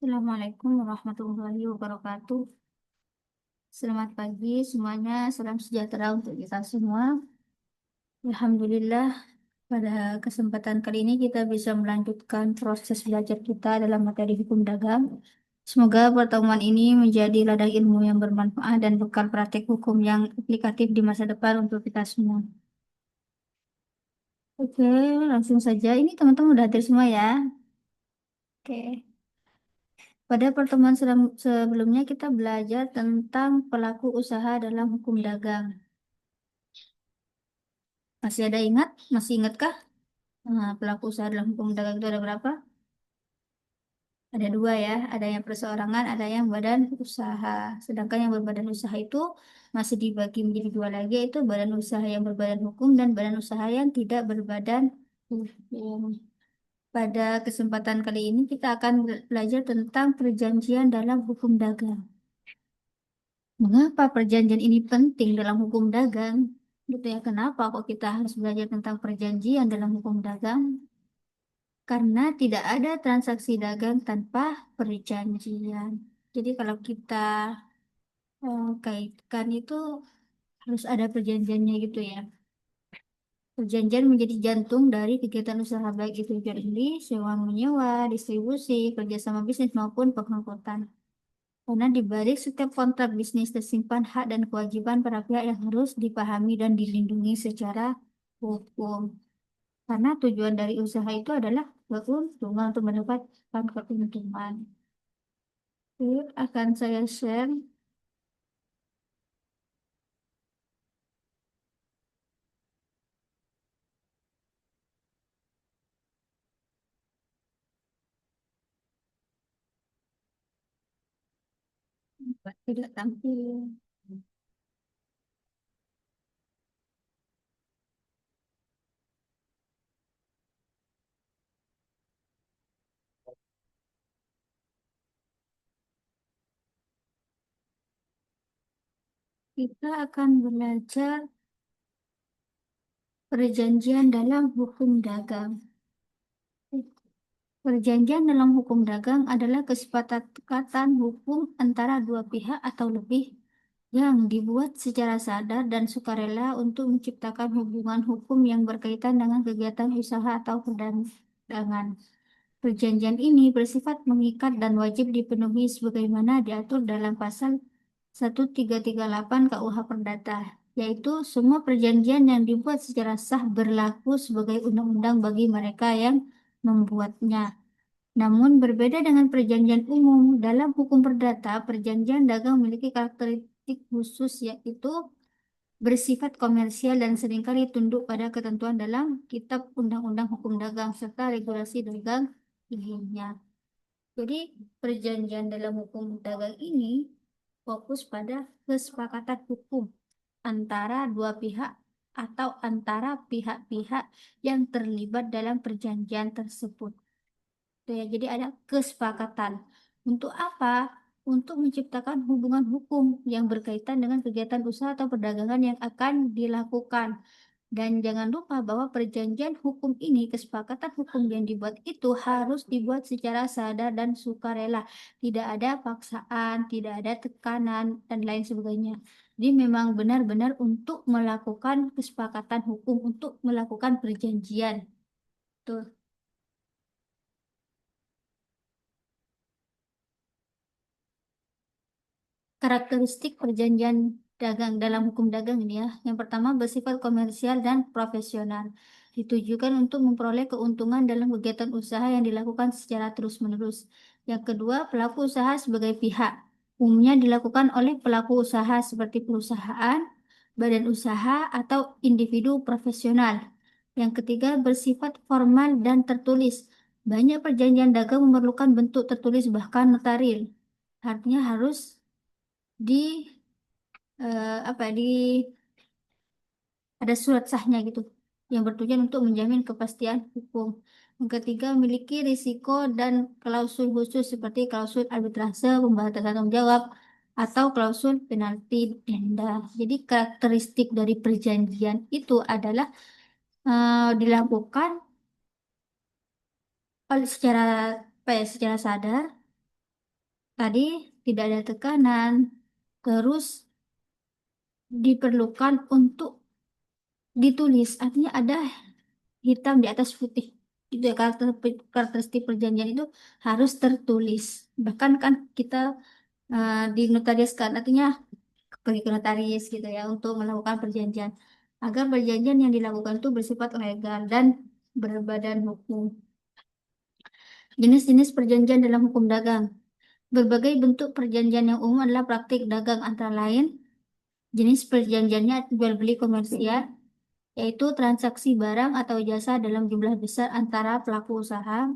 Assalamualaikum warahmatullahi wabarakatuh. Selamat pagi semuanya, salam sejahtera untuk kita semua. Alhamdulillah, pada kesempatan kali ini kita bisa melanjutkan proses belajar kita dalam materi hukum dagang. Semoga pertemuan ini menjadi ladang ilmu yang bermanfaat dan bekal praktik hukum yang aplikatif di masa depan untuk kita semua. Oke, langsung saja. Ini teman-teman udah hadir semua ya. Oke. Pada pertemuan sebelumnya kita belajar tentang pelaku usaha dalam hukum dagang. Masih ada ingat? Masih ingatkah? Nah, pelaku usaha dalam hukum dagang itu ada berapa? Ada dua ya, ada yang perseorangan, ada yang badan usaha. Sedangkan yang berbadan usaha itu masih dibagi menjadi dua lagi, yaitu badan usaha yang berbadan hukum dan badan usaha yang tidak berbadan hukum. Pada kesempatan kali ini kita akan belajar tentang perjanjian dalam hukum dagang. Mengapa perjanjian ini penting dalam hukum dagang? Gitu ya, kenapa kok kita harus belajar tentang perjanjian dalam hukum dagang? Karena tidak ada transaksi dagang tanpa perjanjian. Jadi kalau kita kaitkan itu harus ada perjanjiannya gitu ya. Perjanjian menjadi jantung dari kegiatan usaha baik itu jual beli, sewa menyewa, distribusi, kerjasama bisnis maupun pengangkutan. Karena di balik setiap kontrak bisnis tersimpan hak dan kewajiban para pihak yang harus dipahami dan dilindungi secara hukum. Karena tujuan dari usaha itu adalah keuntungan untuk mendapatkan keuntungan. Oke, akan saya share. Tidak tampil. Kita akan belajar perjanjian dalam hukum dagang. Perjanjian dalam hukum dagang adalah kesepakatan hukum antara dua pihak atau lebih yang dibuat secara sadar dan sukarela untuk menciptakan hubungan hukum yang berkaitan dengan kegiatan usaha atau perdagangan. Perjanjian ini bersifat mengikat dan wajib dipenuhi sebagaimana diatur dalam pasal 1338 KUH Perdata, yaitu semua perjanjian yang dibuat secara sah berlaku sebagai undang-undang bagi mereka yang membuatnya. Namun berbeda dengan perjanjian umum, dalam hukum perdata, perjanjian dagang memiliki karakteristik khusus yaitu bersifat komersial dan seringkali tunduk pada ketentuan dalam Kitab Undang-Undang Hukum Dagang serta regulasi dagang lainnya. Jadi, perjanjian dalam hukum dagang ini fokus pada kesepakatan hukum antara dua pihak atau antara pihak-pihak yang terlibat dalam perjanjian tersebut. Itu ya, jadi ada kesepakatan. Untuk apa? Untuk menciptakan hubungan hukum yang berkaitan dengan kegiatan usaha atau perdagangan yang akan dilakukan. Dan jangan lupa bahwa perjanjian hukum ini, kesepakatan hukum yang dibuat itu harus dibuat secara sadar dan sukarela. Tidak ada paksaan, tidak ada tekanan, dan lain sebagainya. Jadi memang benar-benar untuk melakukan kesepakatan hukum, untuk melakukan perjanjian. Tuh. Karakteristik perjanjian dagang dalam hukum dagang ini ya. Yang pertama bersifat komersial dan profesional. Ditujukan untuk memperoleh keuntungan dalam kegiatan usaha yang dilakukan secara terus-menerus. Yang kedua, pelaku usaha sebagai pihak. Umumnya dilakukan oleh pelaku usaha seperti perusahaan, badan usaha, atau individu profesional. Yang ketiga, bersifat formal dan tertulis. Banyak perjanjian dagang memerlukan bentuk tertulis bahkan notaril. Artinya harus di apa di ada surat sahnya gitu yang bertujuan untuk menjamin kepastian hukum. Yang ketiga, memiliki risiko dan klausul khusus seperti klausul arbitrase, pembatasan tanggung jawab, atau klausul penalti denda. Jadi karakteristik dari perjanjian itu adalah dilakukan oleh secara apa ya, secara sadar Tadi tidak ada tekanan, terus diperlukan untuk ditulis, artinya ada hitam di atas putih. Itu ya karakteristik perjanjian itu harus tertulis. Bahkan kan kita dinotariaskan, artinya pergi ke notaris gitu ya untuk melakukan perjanjian. Agar perjanjian yang dilakukan itu bersifat legal dan berbadan hukum. Jenis-jenis perjanjian dalam hukum dagang. Berbagai bentuk perjanjian yang umum adalah praktik dagang antara lain. Jenis perjanjiannya jual beli komersial, yaitu transaksi barang atau jasa dalam jumlah besar antara pelaku usaha.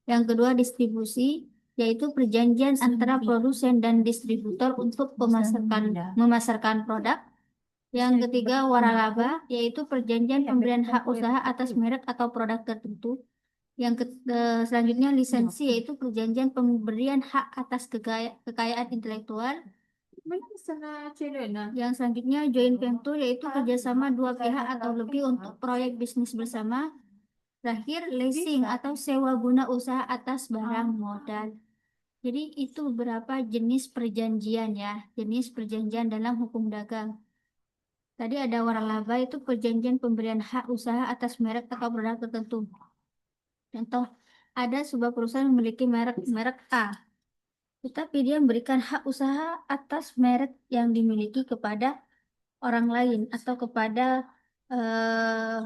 Yang kedua, distribusi, yaitu perjanjian antara produsen dan distributor untuk memasarkan produk. Yang ketiga, waralaba, yaitu perjanjian pemberian hak usaha atas merek atau produk tertentu. Selanjutnya, lisensi, yaitu perjanjian pemberian hak atas kekayaan intelektual. Yang selanjutnya, joint venture, yaitu kerjasama dua pihak atau lebih untuk proyek bisnis bersama. Terakhir, leasing atau sewa guna usaha atas barang modal. Jadi itu beberapa jenis perjanjian ya, jenis perjanjian dalam hukum dagang. Tadi ada waralaba, itu perjanjian pemberian hak usaha atas merek atau produk tertentu. Contoh, ada sebuah perusahaan memiliki merek A, tetapi dia memberikan hak usaha atas merek yang dimiliki kepada orang lain atau kepada eh,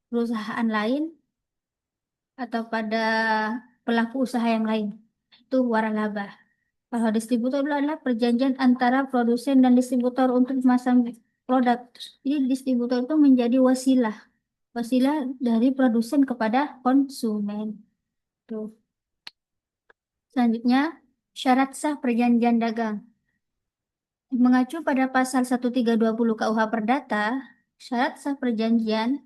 perusahaan lain atau pada pelaku usaha yang lain. Itu waralaba. Kalau distributor adalah perjanjian antara produsen dan distributor untuk memasang produk. Jadi distributor itu menjadi wasilah dari produsen kepada konsumen. Tuh. Selanjutnya, syarat sah perjanjian dagang. Mengacu pada pasal 1320 KUH Perdata, syarat sah perjanjian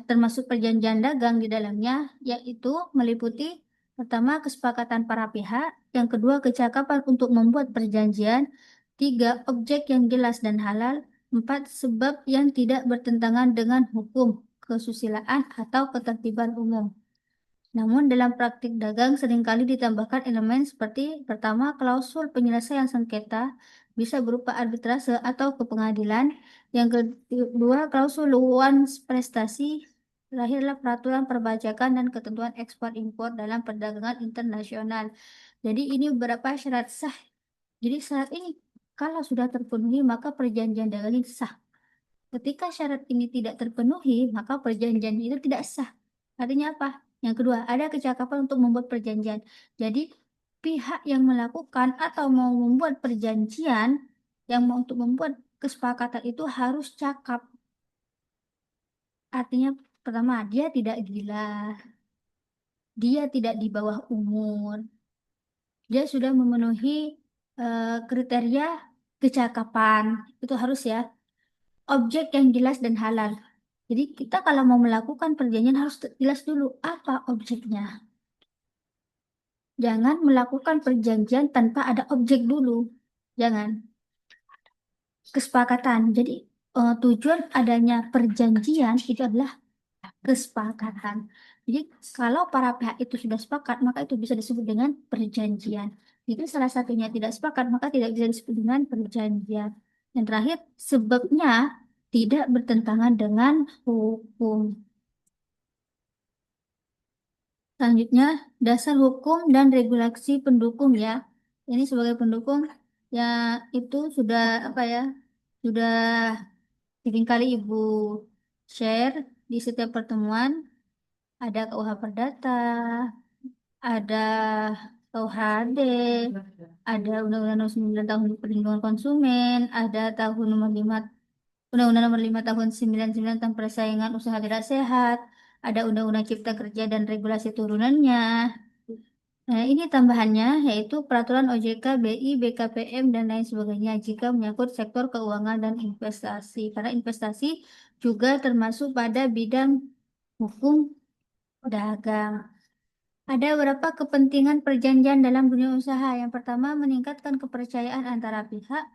termasuk perjanjian dagang di dalamnya, yaitu meliputi pertama kesepakatan para pihak, yang kedua kecakapan untuk membuat perjanjian, tiga objek yang jelas dan halal, empat sebab yang tidak bertentangan dengan hukum, kesusilaan atau ketertiban umum. Namun dalam praktik dagang seringkali ditambahkan elemen seperti pertama klausul penyelesaian sengketa bisa berupa arbitrase atau ke pengadilan. Yang kedua klausul luas prestasi. Terakhirlah peraturan perpajakan dan ketentuan ekspor impor dalam perdagangan internasional. Jadi ini beberapa syarat sah. Jadi syarat ini kalau sudah terpenuhi maka perjanjian dagang ini sah. Ketika syarat ini tidak terpenuhi, maka perjanjian itu tidak sah. Artinya apa? Yang kedua, ada kecakapan untuk membuat perjanjian. Jadi, pihak yang melakukan atau mau membuat perjanjian, yang mau untuk membuat kesepakatan itu harus cakap. Artinya, pertama, dia tidak gila, dia tidak di bawah umur, dia sudah memenuhi kriteria kecakapan. Itu harus ya. Objek yang jelas dan halal. Jadi kita kalau mau melakukan perjanjian harus jelas dulu apa objeknya. Jangan melakukan perjanjian tanpa ada objek dulu. Jangan. Kesepakatan. Jadi tujuan adanya perjanjian itu adalah kesepakatan. Jadi kalau para pihak itu sudah sepakat, maka itu bisa disebut dengan perjanjian. Jika salah satunya tidak sepakat, maka tidak bisa disebut dengan perjanjian. Yang terakhir, sebabnya tidak bertentangan dengan hukum. Selanjutnya, dasar hukum dan regulasi pendukung ya. Ini sebagai pendukung ya itu sudah apa ya? Sudah seringkali Ibu share di setiap pertemuan. Ada KUH Perdata, ada KUHD, ada Undang-Undang Nomor 9 Tahun Perlindungan Konsumen, ada tahun nomor 5 Undang-Undang Nomor 5 Tahun 99 tentang Persaingan Usaha Tidak Sehat, ada Undang-Undang Cipta Kerja dan regulasi turunannya. Nah, ini tambahannya yaitu peraturan OJK, BI, BKPM, dan lain sebagainya jika menyangkut sektor keuangan dan investasi. Karena investasi juga termasuk pada bidang hukum dagang. Ada beberapa kepentingan perjanjian dalam dunia usaha. Yang pertama, meningkatkan kepercayaan antara pihak,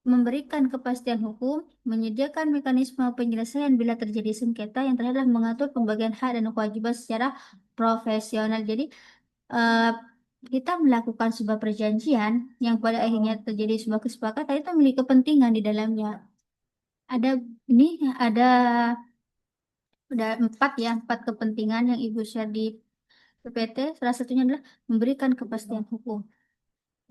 memberikan kepastian hukum, menyediakan mekanisme penyelesaian bila terjadi sengketa, yang terakhir adalah mengatur pembagian hak dan kewajiban secara profesional. Jadi, eh, kita melakukan sebuah perjanjian yang pada akhirnya terjadi sebuah kesepakatan itu memiliki kepentingan di dalamnya. Ada ini ada empat kepentingan yang Ibu share di PPT. Salah satunya adalah memberikan kepastian hukum.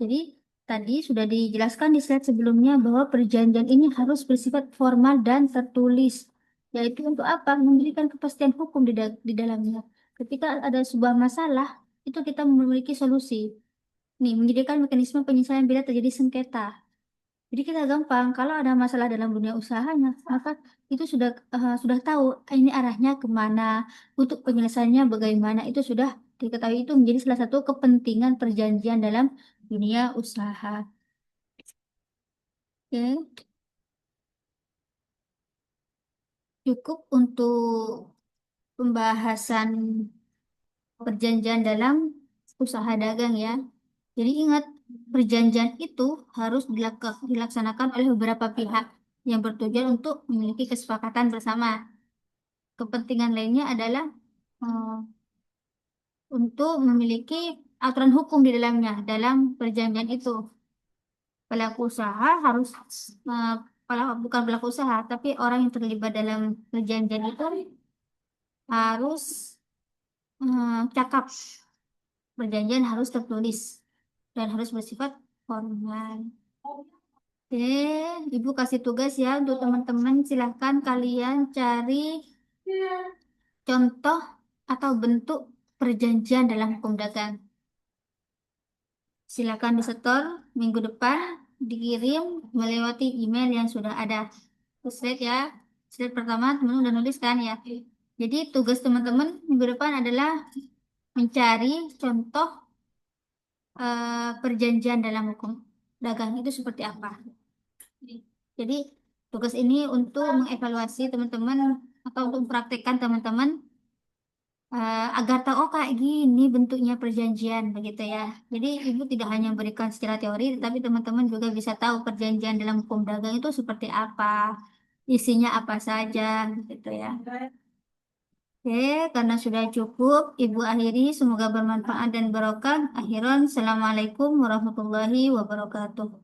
Jadi tadi sudah dijelaskan di slide sebelumnya bahwa perjanjian ini harus bersifat formal dan tertulis, yaitu untuk apa? Memberikan kepastian hukum di dalamnya. Ketika ada sebuah masalah, itu kita memiliki solusi. Nih, menyediakan mekanisme penyelesaian bila terjadi sengketa. Jadi kita gampang kalau ada masalah dalam dunia usahanya, maka itu sudah tahu ini arahnya kemana, untuk penyelesaiannya bagaimana, itu sudah diketahui, itu menjadi salah satu kepentingan perjanjian dalam dunia usaha. Oke, cukup untuk pembahasan perjanjian dalam usaha dagang ya. Jadi ingat, perjanjian itu harus dilaksanakan oleh beberapa pihak yang bertujuan untuk memiliki kesepakatan bersama. Kepentingan lainnya adalah eh, untuk memiliki aturan hukum di dalamnya dalam perjanjian itu. Pelaku usaha harus eh, bukan pelaku usaha, tapi orang yang terlibat dalam perjanjian itu harus cakap. Perjanjian harus tertulis dan harus bersifat formal. Oke, Ibu kasih tugas ya untuk teman-teman. Silahkan kalian cari contoh atau bentuk perjanjian dalam hukum dagang. Silakan disetor minggu depan, dikirim melewati email yang sudah ada. Terus slide ya. Slide pertama teman udah nulis kan ya. Jadi tugas teman-teman minggu depan adalah mencari contoh perjanjian dalam hukum dagang itu seperti apa. Jadi tugas ini untuk mengevaluasi teman-teman atau untuk mempraktekkan teman-teman agar tahu oh kayak gini bentuknya perjanjian begitu ya. Jadi ibu tidak hanya berikan secara teori, tapi teman-teman juga bisa tahu perjanjian dalam hukum dagang itu seperti apa, isinya apa saja gitu ya. Oke, karena sudah cukup, ibu akhiri. Semoga bermanfaat dan barokah. Akhiran, Assalamualaikum warahmatullahi wabarakatuh.